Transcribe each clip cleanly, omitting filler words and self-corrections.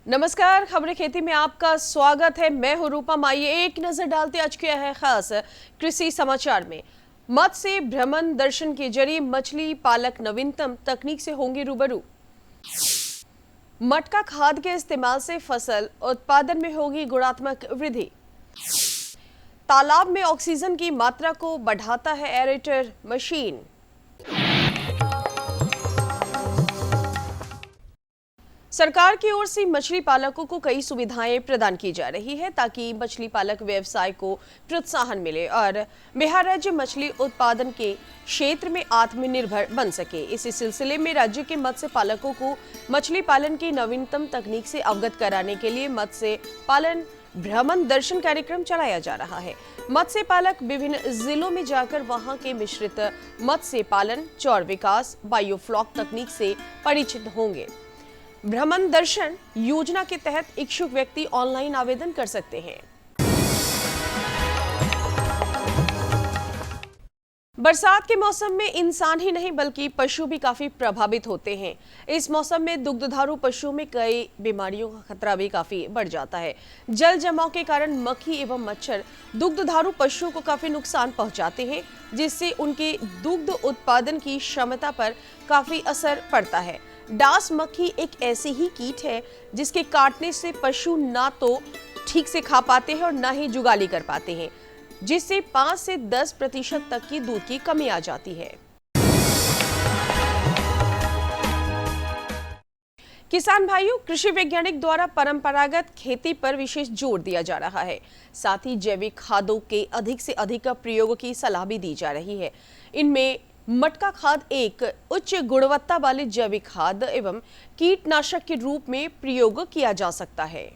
नमस्कार, खबरें खेती में आपका स्वागत है। मैं हूं रूपम। आइए एक नजर डालते आज क्या है खास कृषि समाचार में। मत्स्य भ्रमण दर्शन के जरिए मछली पालक नवीनतम तकनीक से होंगे रूबरू। मटका खाद के इस्तेमाल से फसल उत्पादन में होगी गुणात्मक वृद्धि। तालाब में ऑक्सीजन की मात्रा को बढ़ाता है एरेटर मशीन। सरकार की ओर से मछली पालकों को कई सुविधाएं प्रदान की जा रही है ताकि मछली पालक व्यवसाय को प्रोत्साहन मिले और बिहार राज्य मछली उत्पादन के क्षेत्र में आत्मनिर्भर बन सके। इसी सिलसिले में राज्य के मत्स्य पालकों को मछली पालन की नवीनतम तकनीक से अवगत कराने के लिए मत्स्य पालन भ्रमण दर्शन कार्यक्रम चलाया जा रहा है। मत्स्य पालक विभिन्न जिलों में जाकर वहां के मिश्रित मत्स्य पालन, चौर विकास, बायोफ्लॉक तकनीक से परिचित होंगे। भ्रमण दर्शन योजना के तहत इच्छुक व्यक्ति ऑनलाइन आवेदन कर सकते हैं। बरसात के मौसम में इंसान ही नहीं बल्कि पशु भी काफी प्रभावित होते हैं। इस मौसम में दुग्धधारू पशुओं में कई बीमारियों का खतरा भी काफी बढ़ जाता है। जल जमाव के कारण मक्खी एवं मच्छर दुग्धधारू पशुओं को काफी नुकसान पहुंचाते हैं, जिससे उनके दुग्ध उत्पादन की क्षमता पर काफी असर पड़ता है। डांस मक्खी एक ऐसी ही कीट है जिसके काटने से पशु ना तो ठीक से खा पाते हैं और ना ही जुगाली कर पाते हैं, जिससे 5 से 10% तक की दूध की कमी आ जाती है। किसान भाइयों, कृषि वैज्ञानिक द्वारा परंपरागत खेती पर विशेष जोर दिया जा रहा है। साथ ही जैविक खादों के अधिक से अधिक प्रयोग की सलाह भी दी जा रही है। इनमें मटका खाद एक उच्च गुणवत्ता वाले जैविक खाद एवं कीटनाशक के रूप में प्रयोग किया जा सकता है।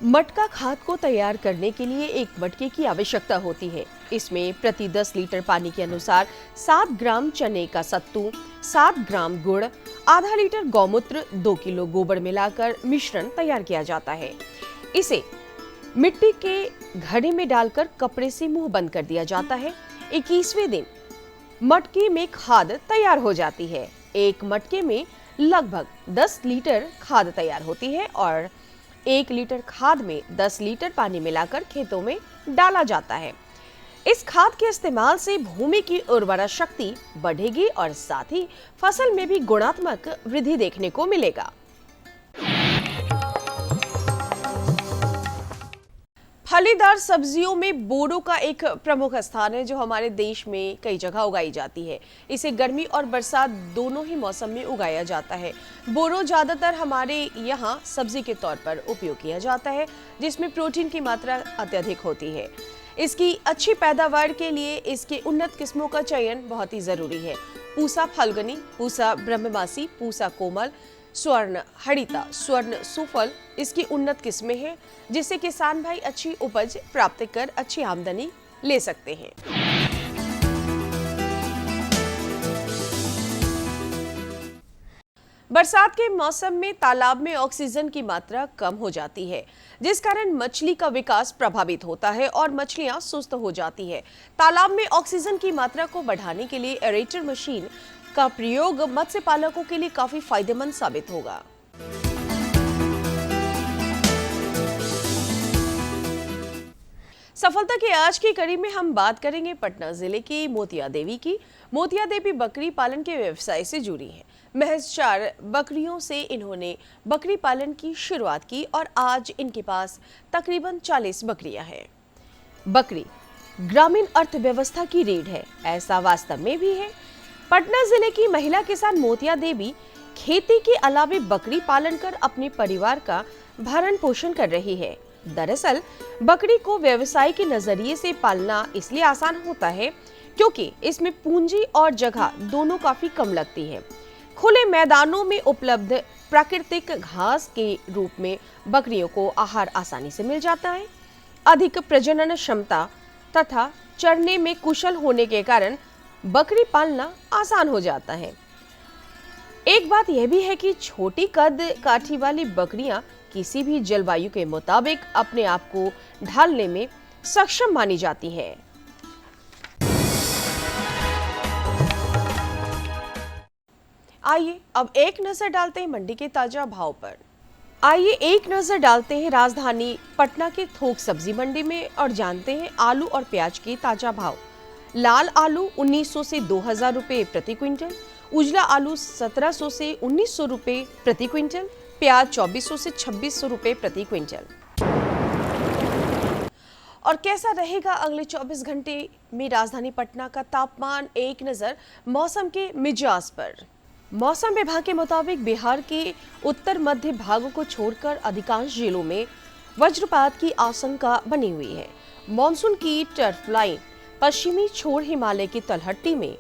मटका खाद को तैयार करने के लिए एक मटके की आवश्यकता होती है। इसमें प्रति 10 लीटर पानी के अनुसार 7 ग्राम चने का सत्तू, 7 ग्राम गुड़, आधा लीटर गौमूत्र, 2 किलो गोबर मिलाकर मिश्रण तैयार किया जाता है। इसे मिट्टी के घड़े में डालकर कपड़े से मुंह बंद कर दिया जाता है। 21वें दिन मटके में खाद तैयार हो जाती है। एक मटके में लगभग 10 लीटर खाद तैयार होती है और 1 लीटर खाद में 10 लीटर पानी मिलाकर खेतों में डाला जाता है। इस खाद के इस्तेमाल से भूमि की उर्वरा शक्ति बढ़ेगी और साथ ही फसल में भी गुणात्मक वृद्धि देखने को मिलेगा। फलीदार सब्जियों में बोरो का एक प्रमुख स्थान है, जो हमारे देश में कई जगह उगाई जाती है। इसे गर्मी और बरसात दोनों ही मौसम में उगाया जाता है। बोरो ज्यादातर हमारे यहाँ सब्जी के तौर पर उपयोग किया जाता है, जिसमें प्रोटीन की मात्रा अत्यधिक होती है। इसकी अच्छी पैदावार के लिए इसके उन्नत किस्मों का चयन बहुत ही जरूरी है। पूसा फल्गुनी, पूसा ब्रह्ममासी, पूसा कोमल, स्वर्ण हरिता, स्वर्ण सुफल इसकी उन्नत किस्में हैं, जिससे किसान भाई अच्छी उपज प्राप्त कर अच्छी आमदनी ले सकते हैं। बरसात के मौसम में तालाब में ऑक्सीजन की मात्रा कम हो जाती है, जिस कारण मछली का विकास प्रभावित होता है और मछलियां सुस्त हो जाती है। तालाब में ऑक्सीजन की मात्रा को बढ़ाने के लिए एरेटर मशीन का प्रयोग मत्स्य पालकों के लिए काफी फायदेमंद साबित होगा। सफलता की आज की कड़ी में हम बात करेंगे पटना जिले की मोतिया देवी की। मोतिया देवी बकरी पालन के व्यवसाय से जुड़ी है। महज 4 बकरियों से इन्होंने बकरी पालन की शुरुआत की और आज इनके पास तकरीबन 40 बकरियां हैं। बकरी ग्रामीण अर्थव्यवस्था की रीढ़ है, ऐसा वास्तव में भी है। पटना जिले की महिला किसान मोतिया देवी खेती के अलावे बकरी पालन कर अपने परिवार का भरण पोषण कर रही है। दरअसल बकरी को व्यवसाय के नजरिए से पालना इसलिए आसान होता है क्योंकि इसमें पूंजी और जगह दोनों काफी कम लगती है। खुले मैदानों में उपलब्ध प्राकृतिक घास के रूप में बकरियों को आहार आसानी से मिल जाता है। अधिक प्रजनन क्षमता तथा चरने में कुशल होने के कारण बकरी पालना आसान हो जाता है। एक बात यह भी है कि छोटी कद काठी वाली बकरियां किसी भी जलवायु के मुताबिक अपने आप को ढालने में सक्षम मानी जाती है। आइए अब एक नजर डालते हैं मंडी के ताजा भाव पर। आइए एक नजर डालते हैं राजधानी पटना के थोक सब्जी मंडी में और जानते हैं आलू और प्याज के ताजा भाव। लाल आलू 1900 से 2000 रुपए प्रति क्विंटल, उजला आलू 1700 से 1900 रुपए प्रति क्विंटल, प्याज 2400 से 2600 रुपए प्रति क्विंटल। और कैसा रहेगा अगले 24 घंटे में राजधानी पटना का तापमान, एक नजर मौसम के मिजाज पर। मौसम विभाग के मुताबिक बिहार के उत्तर मध्य भागों को छोड़कर अधिकांश जिलों में वज्रपात की आशंका बनी हुई है। मॉनसून की टर्फ लाइन पश्चिमी छोर हिमालय की तलहटी में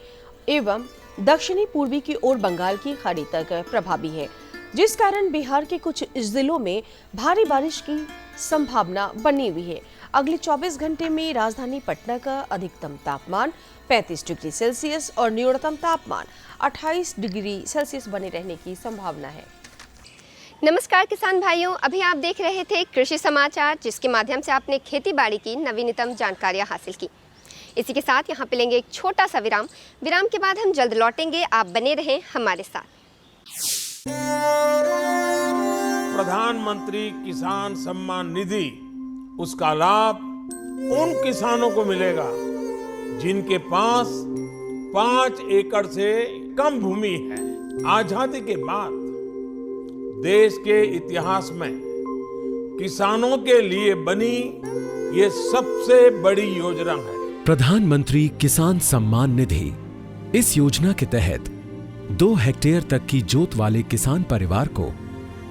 एवं दक्षिणी पूर्वी की ओर बंगाल की खाड़ी तक प्रभावी है, जिस कारण बिहार के कुछ जिलों में भारी बारिश की संभावना बनी हुई है। अगले 24 घंटे में राजधानी पटना का अधिकतम तापमान 35 डिग्री सेल्सियस और न्यूनतम तापमान 28 डिग्री सेल्सियस बने रहने की संभावना है। नमस्कार किसान भाइयों, अभी आप देख रहे थे कृषि समाचार, जिसके माध्यम से आपने खेती बाड़ी की नवीनतम जानकारियां हासिल की। इसी के साथ यहाँ पे लेंगे एक छोटा सा विराम। विराम के बाद हम जल्द लौटेंगे, आप बने रहें हमारे साथ। प्रधानमंत्री किसान सम्मान निधि, उसका लाभ उन किसानों को मिलेगा जिनके पास 5 एकड़ से कम भूमि है। आजादी के बाद देश के इतिहास में किसानों के लिए बनी ये सबसे बड़ी योजना है। प्रधानमंत्री किसान सम्मान निधि। इस योजना के तहत 2 हेक्टेयर तक की जोत वाले किसान परिवार को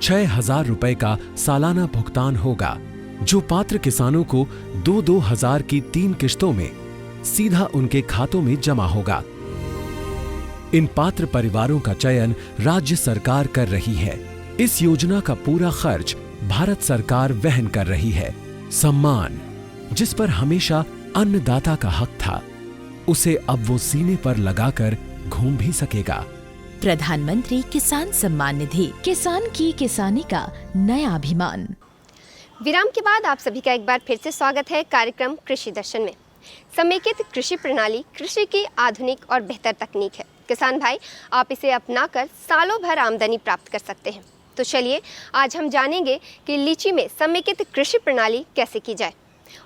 6,000 रुपए का सालाना भुगतान होगा, जो पात्र किसानों को 2-2 हजार की 3 किश्तों में सीधा उनके खातों में जमा होगा। इन पात्र परिवारों का चयन राज्य सरकार कर रही है। इस योजना का पूरा खर्च भारत सरकार वहन कर रही है। सम्मान, जिस पर हमेशा अन्नदाता का हक था, उसे अब वो सीने पर लगाकर घूम भी सकेगा। प्रधानमंत्री किसान सम्मान निधि, किसान की किसानी का नया अभिमान। विराम के बाद आप सभी का एक बार फिर से स्वागत है कार्यक्रम कृषि दर्शन में। समेकित कृषि प्रणाली कृषि की आधुनिक और बेहतर तकनीक है। किसान भाई, आप इसे अपनाकर सालों भर आमदनी प्राप्त कर सकते हैं। तो चलिए आज हम जानेंगे कि लीची में समेकित कृषि प्रणाली कैसे की जाए,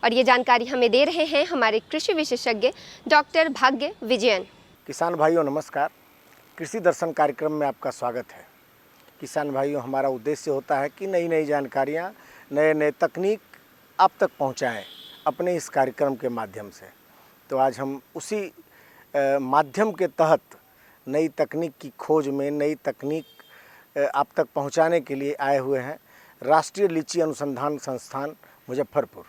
और ये जानकारी हमें दे रहे हैं हमारे कृषि विशेषज्ञ डॉक्टर भाग्य विजयन। किसान भाइयों नमस्कार, कृषि दर्शन कार्यक्रम में आपका स्वागत है। किसान भाइयों, हमारा उद्देश्य होता है कि नई नई जानकारियाँ, नए नए तकनीक आप तक पहुँचाएँ अपने इस कार्यक्रम के माध्यम से। तो आज हम उसी माध्यम के तहत नई तकनीक की खोज में नई तकनीक आप तक पहुँचाने के लिए आए हुए हैं राष्ट्रीय लीची अनुसंधान संस्थान मुजफ्फरपुर।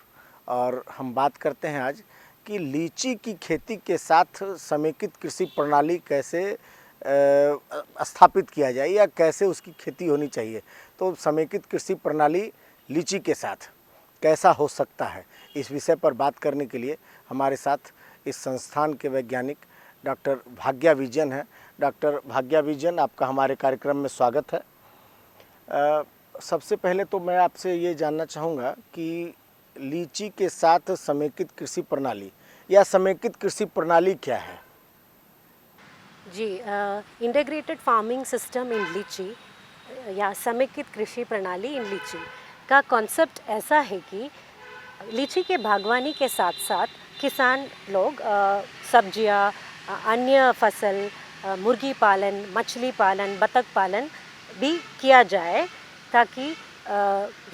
और हम बात करते हैं आज कि लीची की खेती के साथ समेकित कृषि प्रणाली कैसे स्थापित किया जाए या कैसे उसकी खेती होनी चाहिए। तो समेकित कृषि प्रणाली लीची के साथ कैसा हो सकता है, इस विषय पर बात करने के लिए हमारे साथ इस संस्थान के वैज्ञानिक डॉक्टर भाग्या विजयन हैं। डॉक्टर भाग्या विजयन, आपका हमारे कार्यक्रम में स्वागत है। सबसे पहले तो मैं आपसे ये जानना चाहूँगा कि लीची के साथ समेकित कृषि प्रणाली या समेकित कृषि प्रणाली क्या है? जी, इंटीग्रेटेड फार्मिंग सिस्टम इन लीची या समेकित कृषि प्रणाली इन लीची का कॉन्सेप्ट ऐसा है कि लीची के बागवानी के साथ साथ किसान लोग सब्जियां, अन्य फसल, मुर्गी पालन, मछली पालन, बतख पालन भी किया जाए, ताकि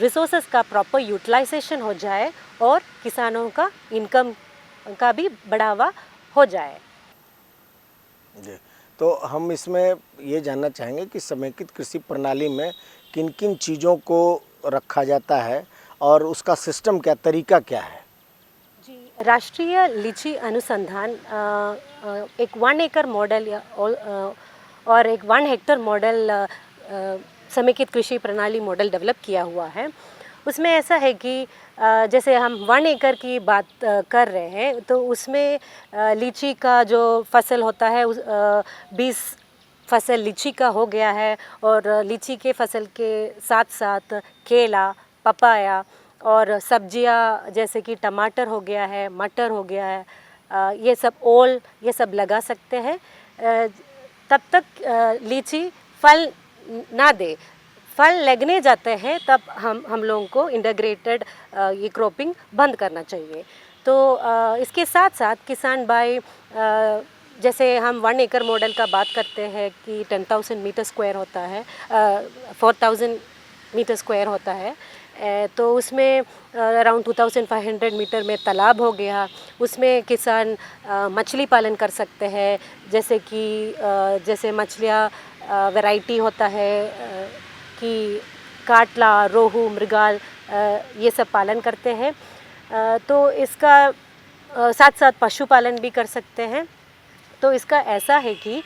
रिसोर्सेज का प्रॉपर यूटिलाइजेशन हो जाए और किसानों का इनकम का भी बढ़ावा हो जाए। जी, तो हम इसमें ये जानना चाहेंगे कि समेकित कृषि प्रणाली में किन किन चीज़ों को रखा जाता है और उसका सिस्टम क्या, तरीका क्या है? जी, राष्ट्रीय लीची अनुसंधान एक 1 एकड़ मॉडल और एक 1 हेक्टर मॉडल समेकित कृषि प्रणाली मॉडल डेवलप किया हुआ है। उसमें ऐसा है कि जैसे हम 1 एकड़ की बात कर रहे हैं, तो उसमें लीची का जो फसल होता है 20 फसल लीची का हो गया है, और लीची के फसल के साथ साथ केला, पपाया और सब्जियां जैसे कि टमाटर हो गया है, मटर हो गया है, ये सब ओल, ये सब लगा सकते हैं। तब तक लीची फल ना दे, फल लगने जाते हैं तब हम लोगों को इंटीग्रेटेड ये क्रॉपिंग बंद करना चाहिए। तो इसके साथ साथ किसान भाई जैसे हम 1 एकड़ मॉडल का बात करते हैं कि 10,000 मीटर स्क्वायर होता है, 4,000 मीटर स्क्वायर होता है, तो उसमें अराउंड 2,500 मीटर में तालाब हो गया। उसमें किसान मछली पालन कर सकते हैं, जैसे कि जैसे मछलियाँ वैरायटी होता है कि काटला, रोहू, मृगाल, ये सब पालन करते हैं। तो इसका साथ साथ पशुपालन भी कर सकते हैं। तो इसका ऐसा है कि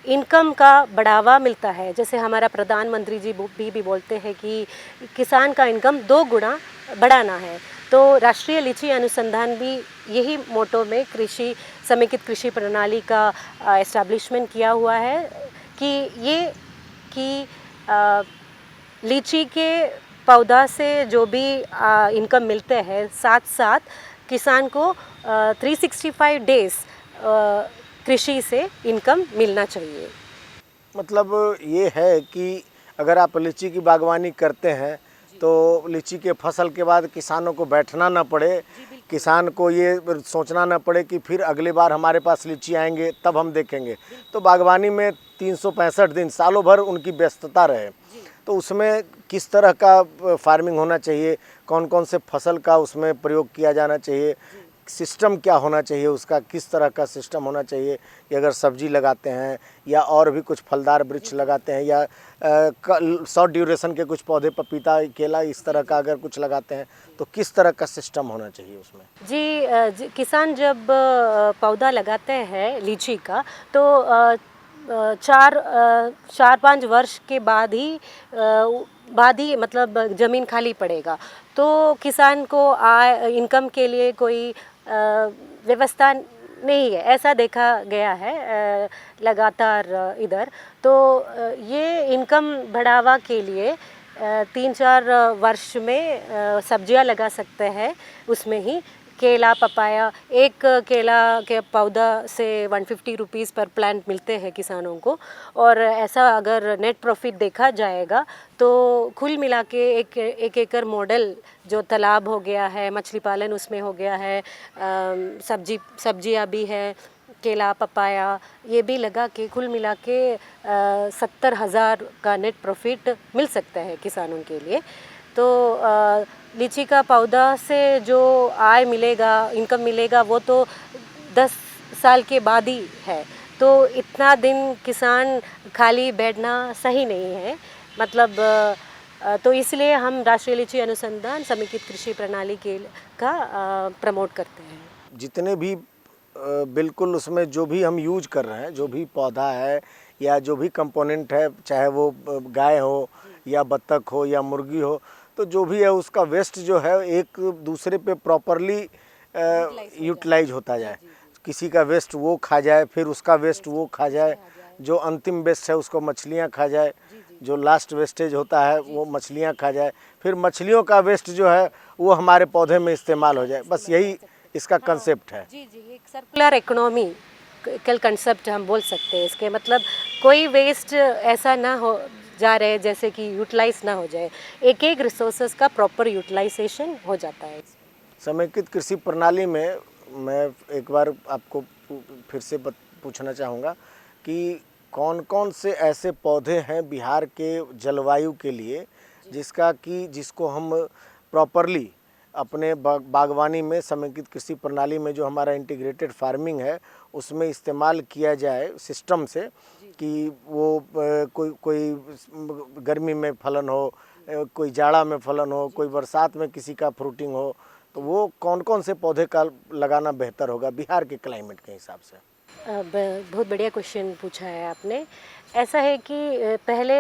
इनकम का बढ़ावा मिलता है। जैसे हमारा प्रधानमंत्री जी भी बोलते हैं कि किसान का इनकम 2 गुना बढ़ाना है। तो राष्ट्रीय लीची अनुसंधान भी यही मोटो में कृषि समेकित कृषि प्रणाली का एस्टैब्लिशमेंट किया हुआ है कि लीची के पौधा से जो भी इनकम मिलते हैं, साथ साथ किसान को 365 डेज कृषि से इनकम मिलना चाहिए। मतलब ये है कि अगर आप लीची की बागवानी करते हैं तो लीची के फसल के बाद किसानों को बैठना ना पड़े, किसान को ये सोचना ना पड़े कि फिर अगली बार हमारे पास लीची आएंगे तब हम देखेंगे। तो बागवानी में 365 दिन सालों भर उनकी व्यस्तता रहे। तो उसमें किस तरह का फार्मिंग होना चाहिए, कौन कौन से फसल का उसमें प्रयोग किया जाना चाहिए, सिस्टम क्या होना चाहिए, उसका किस तरह का सिस्टम होना चाहिए कि अगर सब्जी लगाते हैं या और भी कुछ फलदार वृक्ष लगाते हैं या शॉर्ट ड्यूरेशन के कुछ पौधे, पपीता, केला, इस तरह का अगर कुछ लगाते हैं तो किस तरह का सिस्टम होना चाहिए उसमें? जी, किसान जब पौधा लगाते हैं लीची का तो 4-5 वर्ष के बाद ही मतलब ज़मीन खाली पड़ेगा। तो किसान को इनकम के लिए कोई व्यवस्था नहीं है, ऐसा देखा गया है लगातार इधर। तो ये इनकम बढ़ावा के लिए 3-4 वर्ष में सब्जियां लगा सकते हैं। उसमें ही केला, पपाया, एक केला के पौधा से 150 रुपीज़ पर प्लांट मिलते हैं किसानों को। और ऐसा अगर नेट प्रॉफिट देखा जाएगा तो कुल मिला के एक एकड़ मॉडल जो तालाब हो गया है, मछली पालन उसमें हो गया है, सब्जियां भी है, केला, पपाया, ये भी लगा के कुल मिला के 70,000 का नेट प्रॉफिट मिल सकता है किसानों के लिए। तो लीची का पौधा से जो आय मिलेगा, इनकम मिलेगा, वो तो 10 साल के बाद ही है। तो इतना दिन किसान खाली बैठना सही नहीं है। मतलब तो इसलिए हम राष्ट्रीय लीची अनुसंधान समेकित कृषि प्रणाली का प्रमोट करते हैं। जितने भी बिल्कुल उसमें जो भी हम यूज कर रहे हैं, जो भी पौधा है या जो भी कंपोनेंट है, चाहे वो गाय हो या बत्तख हो या मुर्गी हो, तो जो भी है उसका वेस्ट जो है एक दूसरे पे प्रॉपरली यूटिलाइज होता जाए। किसी का वेस्ट वो खा जाए, फिर उसका वेस्ट वो खा जाए, जो अंतिम वेस्ट है उसको मछलियाँ खा जाए, जो लास्ट वेस्टेज होता है वो मछलियाँ खा जाए, फिर मछलियों का वेस्ट जो है वो हमारे पौधे में इस्तेमाल हो जाए। बस यही इसका कंसेप्ट है। जी, एक सर्कुलर इकोनॉमी कल कंसेप्ट हम बोल सकते हैं। इसके मतलब कोई वेस्ट ऐसा ना हो जा रहे जैसे कि यूटिलाइज ना हो जाए, एक रिसोर्सेज का प्रॉपर यूटिलाइजेशन हो जाता है। समेकित कृषि प्रणाली में मैं एक बार आपको फिर से पूछना चाहूँगा कि कौन कौन से ऐसे पौधे हैं बिहार के जलवायु के लिए जिसको हम प्रॉपरली अपने बागवानी में समेकित कृषि प्रणाली में जो हमारा इंटीग्रेटेड फार्मिंग है उसमें इस्तेमाल किया जाए सिस्टम से, कि वो कोई गर्मी में फलन हो, कोई जाड़ा में फलन हो, कोई बरसात में किसी का फ्रूटिंग हो, तो वो कौन कौन से पौधे का लगाना बेहतर होगा बिहार के क्लाइमेट के हिसाब से? बहुत बढ़िया क्वेश्चन पूछा है आपने। ऐसा है कि पहले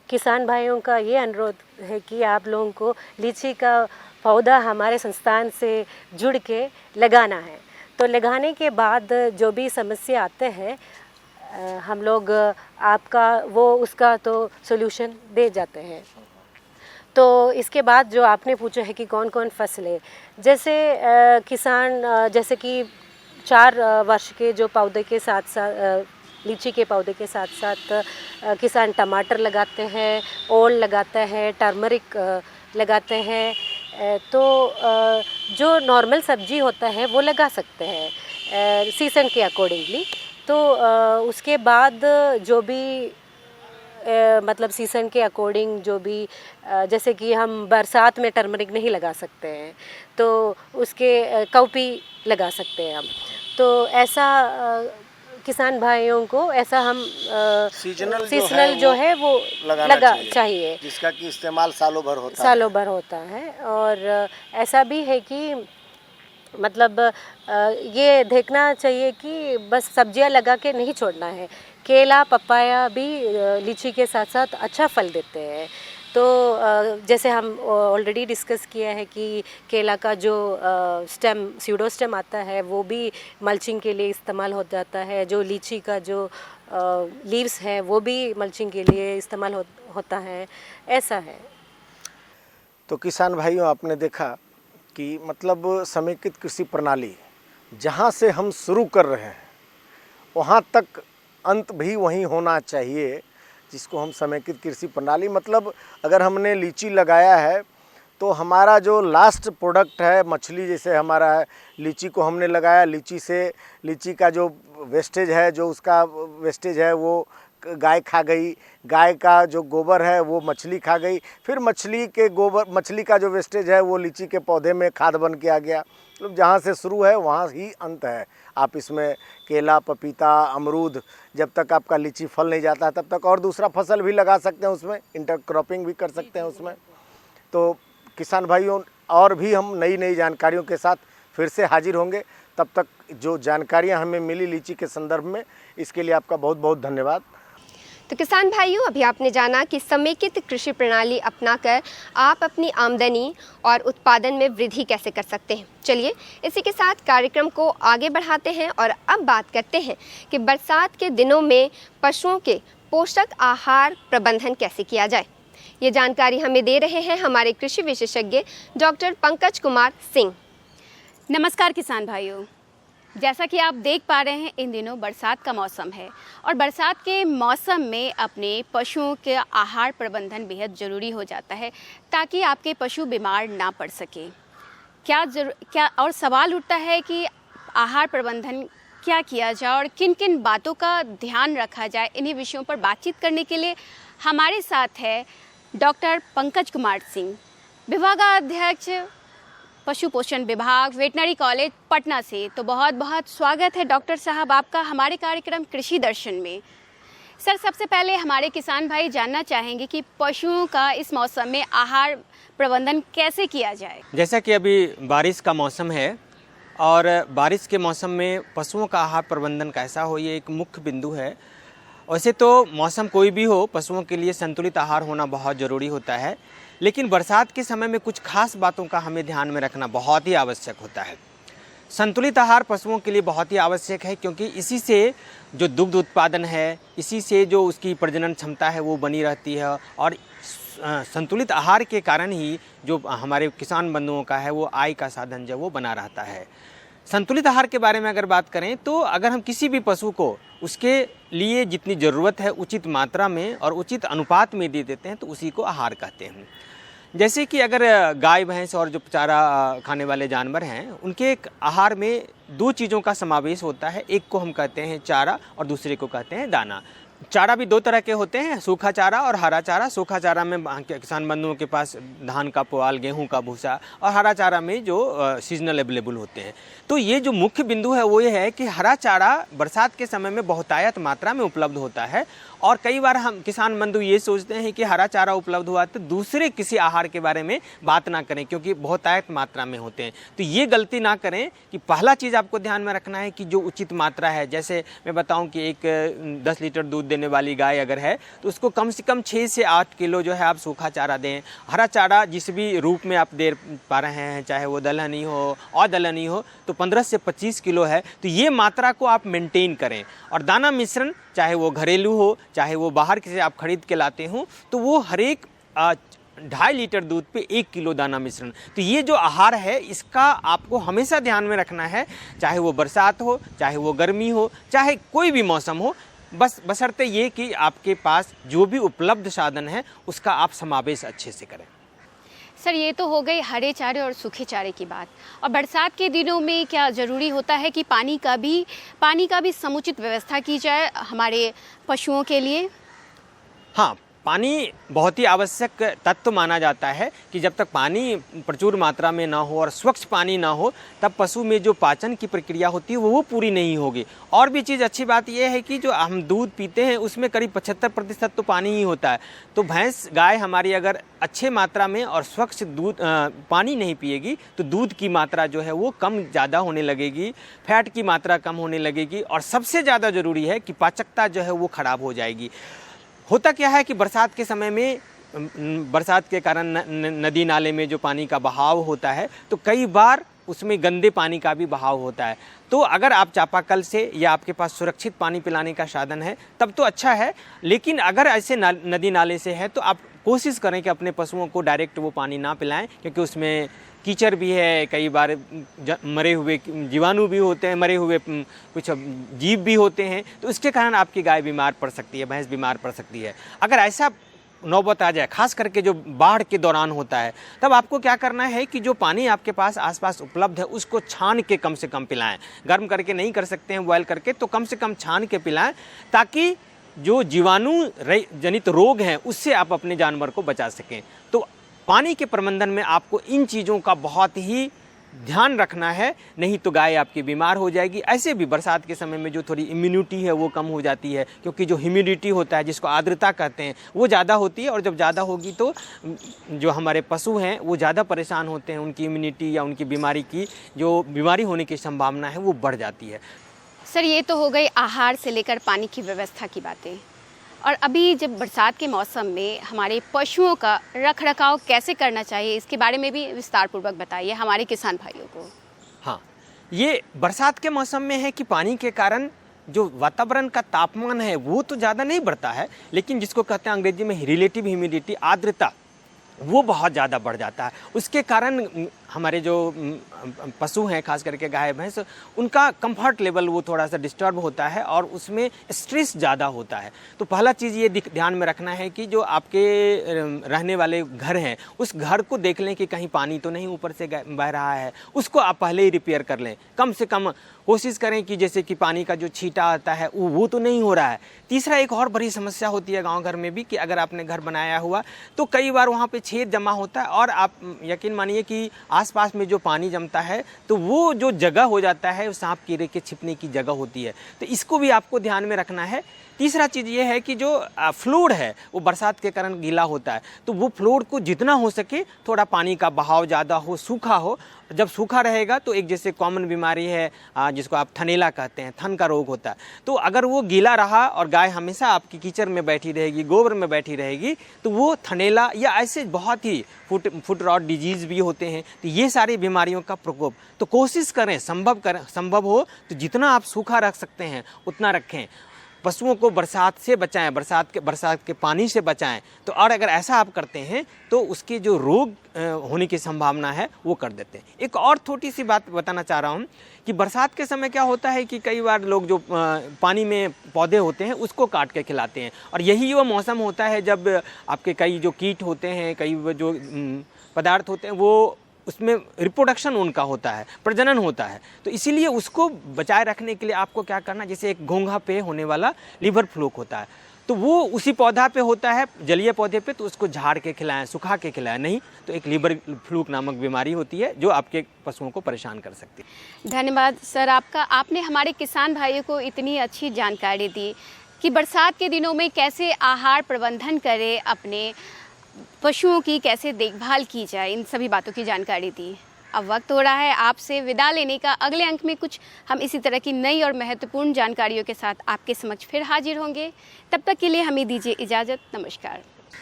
किसान भाइयों का ये अनुरोध है कि आप लोगों को लीची का पौधा हमारे संस्थान से जुड़ के लगाना है। तो लगाने के बाद जो भी समस्या आते हैं हम लोग उसका तो सॉल्यूशन दे जाते हैं। तो इसके बाद जो आपने पूछा है कि कौन कौन फसलें, जैसे किसान जैसे कि 4 वर्ष के जो पौधे के साथ लीची के पौधे के साथ साथ किसान टमाटर लगाते हैं, ओल लगाता है, टर्मरिक लगाते हैं। तो जो नॉर्मल सब्जी होता है वो लगा सकते हैं सीज़न के अकॉर्डिंगली। तो उसके बाद जो भी मतलब सीज़न के अकॉर्डिंग जो भी जैसे कि हम बरसात में टर्मरिक नहीं लगा सकते हैं तो उसके कौपी लगा सकते हैं हम। तो ऐसा किसान भाइयों को ऐसा हम सीजनल जो है वो लगा चाहिए जिसका कि इस्तेमाल सालों भर होता है। और ऐसा भी है कि मतलब ये देखना चाहिए कि बस सब्जियां लगा के नहीं छोड़ना है। केला पपाया भी लीची के साथ साथ अच्छा फल देते हैं। तो जैसे हम ऑलरेडी डिस्कस किया है कि केला का जो स्टेम स्यूडो स्टेम आता है वो भी मल्चिंग के लिए इस्तेमाल हो जाता है। जो लीची का जो लीव्स है वो भी मल्चिंग के लिए इस्तेमाल होता है। ऐसा है। तो किसान भाइयों, आपने देखा कि मतलब समेकित कृषि प्रणाली जहाँ से हम शुरू कर रहे हैं वहाँ तक अंत भी वहीं होना चाहिए, जिसको हम समेकित कृषि प्रणाली मतलब अगर हमने लीची लगाया है तो हमारा जो लास्ट प्रोडक्ट है मछली, जैसे हमारा है लीची को हमने लगाया, लीची से लीची का जो वेस्टेज है, जो उसका वेस्टेज है वो गाय खा गई, गाय का जो गोबर है वो मछली खा गई, फिर मछली के गोबर मछली का जो वेस्टेज है वो लीची के पौधे में खाद बन के आ गया। मतलब जहाँ से शुरू है वहाँ ही अंत है। आप इसमें केला पपीता अमरूद जब तक आपका लीची फल नहीं जाता है तब तक और दूसरा फसल भी लगा सकते हैं, उसमें इंटरक्रॉपिंग भी कर सकते हैं उसमें। तो किसान भाइयों, और भी हम नई नई जानकारियों के साथ फिर से हाजिर होंगे। तब तक जो जानकारियाँ हमें मिली लीची के संदर्भ में, इसके लिए आपका बहुत बहुत धन्यवाद। तो किसान भाइयों, अभी आपने जाना कि समेकित कृषि प्रणाली अपनाकर आप अपनी आमदनी और उत्पादन में वृद्धि कैसे कर सकते हैं। चलिए इसी के साथ कार्यक्रम को आगे बढ़ाते हैं और अब बात करते हैं कि बरसात के दिनों में पशुओं के पोषक आहार प्रबंधन कैसे किया जाए। ये जानकारी हमें दे रहे हैं हमारे कृषि विशेषज्ञ डॉक्टर पंकज कुमार सिंह। नमस्कार किसान भाइयों, जैसा कि आप देख पा रहे हैं इन दिनों बरसात का मौसम है और बरसात के मौसम में अपने पशुओं के आहार प्रबंधन बेहद ज़रूरी हो जाता है ताकि आपके पशु बीमार ना पड़ सके। क्या और सवाल उठता है कि आहार प्रबंधन क्या किया जाए और किन किन बातों का ध्यान रखा जाए। इन्हीं विषयों पर बातचीत करने के लिए हमारे साथ है डॉक्टर पंकज कुमार सिंह, विभागाध्यक्ष पशु पोषण विभाग, वेटनरी कॉलेज पटना से। तो बहुत बहुत स्वागत है डॉक्टर साहब आपका हमारे कार्यक्रम कृषि दर्शन में। सर, सबसे पहले हमारे किसान भाई जानना चाहेंगे कि पशुओं का इस मौसम में आहार प्रबंधन कैसे किया जाए। जैसा कि अभी बारिश का मौसम है और बारिश के मौसम में पशुओं का आहार प्रबंधन कैसा हो, ये एक मुख्य बिंदु है। वैसे तो मौसम कोई भी हो, पशुओं के लिए संतुलित आहार होना बहुत ज़रूरी होता है, लेकिन बरसात के समय में कुछ खास बातों का हमें ध्यान में रखना बहुत ही आवश्यक होता है। संतुलित आहार पशुओं के लिए बहुत ही आवश्यक है, क्योंकि इसी से जो दुग्ध उत्पादन है, इसी से जो उसकी प्रजनन क्षमता है वो बनी रहती है और संतुलित आहार के कारण ही जो हमारे किसान बंधुओं का है वो आय का साधन जो वो बना रहता है। संतुलित आहार के बारे में अगर बात करें तो अगर हम किसी भी पशु को उसके लिए जितनी ज़रूरत है उचित मात्रा में और उचित अनुपात में दे देते हैं तो उसी को आहार कहते हैं। जैसे कि अगर गाय भैंस और जो चारा खाने वाले जानवर हैं उनके आहार में दो चीज़ों का समावेश होता है। एक को हम कहते हैं चारा और दूसरे को कहते हैं दाना। चारा भी दो तरह के होते हैं, सूखा चारा और हरा चारा। सूखा चारा में किसान बंधुओं के पास धान का पुआल, गेहूं का भूसा, और हरा चारा में जो सीजनल अवेलेबल होते हैं। तो ये जो मुख्य बिंदु है वो ये है कि हरा चारा बरसात के समय में बहुतायत मात्रा में उपलब्ध होता है और कई बार हम किसान बंधु ये सोचते हैं कि हरा चारा उपलब्ध हुआ तो दूसरे किसी आहार के बारे में बात ना करें क्योंकि बहुतायत मात्रा में होते हैं। तो ये गलती ना करें कि पहला चीज़ आपको ध्यान में रखना है कि जो उचित मात्रा है, जैसे मैं बताऊं कि एक 10 लीटर दूध देने वाली गाय अगर है तो उसको कम से कम 6 से 8 किलो जो है आप सूखा चारा दें। हरा चारा जिस भी रूप में आप दे पा रहे हैं, चाहे वो दलहनी हो और दलहनी हो, तो 15 से 25 किलो है। तो ये मात्रा को आप मेंटेन करें। और दाना मिश्रण चाहे वो घरेलू हो चाहे वो बाहर से आप खरीद के लाते हो, तो वो हर एक 2.5 लीटर दूध पे 1 किलो दाना मिश्रण। तो ये जो आहार है इसका आपको हमेशा ध्यान में रखना है, चाहे वो बरसात हो, चाहे वो गर्मी हो, चाहे कोई भी मौसम हो। बस बशर्ते ये कि आपके पास जो भी उपलब्ध साधन है उसका आप समावेश अच्छे से करें। सर, ये तो हो गई हरे चारे और सूखे चारे की बात। और बरसात के दिनों में क्या ज़रूरी होता है कि पानी का भी समुचित व्यवस्था की जाए हमारे पशुओं के लिए? हाँ, पानी बहुत ही आवश्यक तत्व माना जाता है कि जब तक पानी प्रचुर मात्रा में ना हो और स्वच्छ पानी ना हो तब पशु में जो पाचन की प्रक्रिया होती है वो पूरी नहीं होगी। और भी चीज़ अच्छी बात यह है कि जो हम दूध पीते हैं उसमें करीब 75% तो पानी ही होता है। तो भैंस गाय हमारी अगर अच्छे मात्रा में और स्वच्छ दूध पानी नहीं पिएगी तो दूध की मात्रा जो है वो कम ज़्यादा होने लगेगी, फैट की मात्रा कम होने लगेगी और सबसे ज़्यादा ज़रूरी है कि पाचकता जो है वो ख़राब हो जाएगी। होता क्या है कि बरसात के समय में बरसात के कारण नदी नाले में जो पानी का बहाव होता है तो कई बार उसमें गंदे पानी का भी बहाव होता है। तो अगर आप चापाकल से या आपके पास सुरक्षित पानी पिलाने का साधन है तब तो अच्छा है, लेकिन अगर ऐसे नदी नाले से है तो आप कोशिश करें कि अपने पशुओं को डायरेक्ट वो पानी ना पिलाएं, क्योंकि उसमें कीचड़ भी है, कई बार मरे हुए जीवाणु भी होते हैं, मरे हुए कुछ जीव भी होते हैं, तो इसके कारण आपकी गाय बीमार पड़ सकती है, भैंस बीमार पड़ सकती है। अगर ऐसा नौबत आ जाए, खास करके जो बाढ़ के दौरान होता है, तब आपको क्या करना है कि जो पानी आपके पास आसपास उपलब्ध है उसको छान के कम से कम पिलाएं। गर्म करके नहीं कर सकते हैं, बॉयल करके, तो कम से कम छान के पिलाएं ताकि जो जीवाणु जनित रोग हैं उससे आप अपने जानवर को बचा सकें। तो पानी के प्रबंधन में आपको इन चीज़ों का बहुत ही ध्यान रखना है, नहीं तो गाय आपकी बीमार हो जाएगी। ऐसे भी बरसात के समय में जो थोड़ी इम्यूनिटी है वो कम हो जाती है, क्योंकि जो ह्यूमिडिटी होता है, जिसको आर्द्रता कहते हैं, वो ज़्यादा होती है और जब ज़्यादा होगी तो जो हमारे पशु हैं वो ज़्यादा परेशान होते हैं, उनकी इम्यूनिटी या उनकी बीमारी होने की संभावना है वो बढ़ जाती है। सर, ये तो हो गई आहार से लेकर पानी की व्यवस्था की बातें, और अभी जब बरसात के मौसम में हमारे पशुओं का रखरखाव कैसे करना चाहिए इसके बारे में भी विस्तार पूर्वक बताइए हमारे किसान भाइयों को। हाँ, ये बरसात के मौसम में है कि पानी के कारण जो वातावरण का तापमान है वो तो ज़्यादा नहीं बढ़ता है, लेकिन जिसको कहते हैं अंग्रेजी में रिलेटिव ह्यूमिडिटी, आर्द्रता, वो बहुत ज़्यादा बढ़ जाता है। उसके कारण हमारे जो पशु हैं, खास करके गाय भैंस, उनका कंफर्ट लेवल वो थोड़ा सा डिस्टर्ब होता है और उसमें स्ट्रेस ज़्यादा होता है। तो पहला चीज़ ये ध्यान में रखना है कि जो आपके रहने वाले घर हैं उस घर को देख लें कि कहीं पानी तो नहीं ऊपर से बह रहा है, उसको आप पहले ही रिपेयर कर लें। कम से कम कोशिश करें कि जैसे कि पानी का जो छींटा आता है वो तो नहीं हो रहा है। तीसरा, एक और बड़ी समस्या होती है गाँव घर में भी कि अगर आपने घर बनाया हुआ तो कई बार वहाँ पर छेद जमा होता है और आप यकीन मानिए कि आसपास में जो पानी जमता है तो वो जो जगह हो जाता है सांप कीड़े के छिपने की जगह होती है, तो इसको भी आपको ध्यान में रखना है। तीसरा चीज़ ये है कि जो फ्लोर है वो बरसात के कारण गीला होता है, तो वो फ्लोर को जितना हो सके थोड़ा पानी का बहाव ज़्यादा हो, सूखा हो। जब सूखा रहेगा तो एक जैसे कॉमन बीमारी है जिसको आप थनेला कहते हैं, थन का रोग होता है, तो अगर वो गीला रहा और गाय हमेशा आपकी कीचड़ में बैठी रहेगी, गोबर में बैठी रहेगी, तो वो थनेला या ऐसे बहुत ही फुट रॉट डिजीज़ भी होते हैं। तो ये सारी बीमारियों का प्रकोप, तो कोशिश करें संभव हो तो जितना आप सूखा रख सकते हैं उतना रखें। पशुओं को बरसात से बचाएं, बरसात के पानी से बचाएं। तो और अगर ऐसा आप करते हैं तो उसके जो रोग होने की संभावना है वो कर देते हैं। एक और छोटी सी बात बताना चाह रहा हूँ कि बरसात के समय क्या होता है कि कई बार लोग जो पानी में पौधे होते हैं उसको काट के खिलाते हैं, और यही वो मौसम होता है जब आपके कई जो कीट होते हैं, कई जो पदार्थ होते हैं, वो उसमें रिप्रोडक्शन उनका होता है, प्रजनन होता है। तो इसीलिए उसको बचाए रखने के लिए आपको क्या करना, जैसे एक घोंघा पे होने वाला लिवर फ्लूक होता है, तो वो उसी पौधा पे होता है, जलीय पौधे पे, तो उसको झाड़ के खिलाएं, सुखा के खिलाएं, नहीं तो एक लिवर फ्लूक नामक बीमारी होती है जो आपके पशुओं को परेशान कर सकती है। धन्यवाद सर आपका, आपने हमारे किसान भाइयों को इतनी अच्छी जानकारी दी कि बरसात के दिनों में कैसे आहार प्रबंधन करें, अपने पशुओं की कैसे देखभाल की जाए, इन सभी बातों की जानकारी दी। अब वक्त हो रहा है आपसे विदा लेने का। अगले अंक में कुछ हम इसी तरह की नई और महत्वपूर्ण जानकारियों के साथ आपके समक्ष फिर हाजिर होंगे। तब तक के लिए हमें दीजिए इजाज़त। नमस्कार।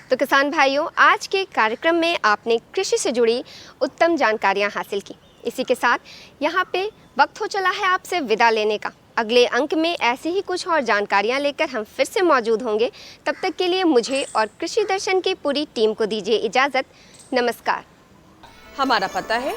तो किसान भाइयों, आज के कार्यक्रम में आपने कृषि से जुड़ी उत्तम जानकारियां हासिल की। इसी के साथ यहाँ पे वक्त हो चला है आपसे विदा लेने का। अगले अंक में ऐसी ही कुछ और जानकारियां लेकर हम फिर से मौजूद होंगे। तब तक के लिए मुझे और कृषि दर्शन की पूरी टीम को दीजिए इजाज़त। नमस्कार। हमारा पता है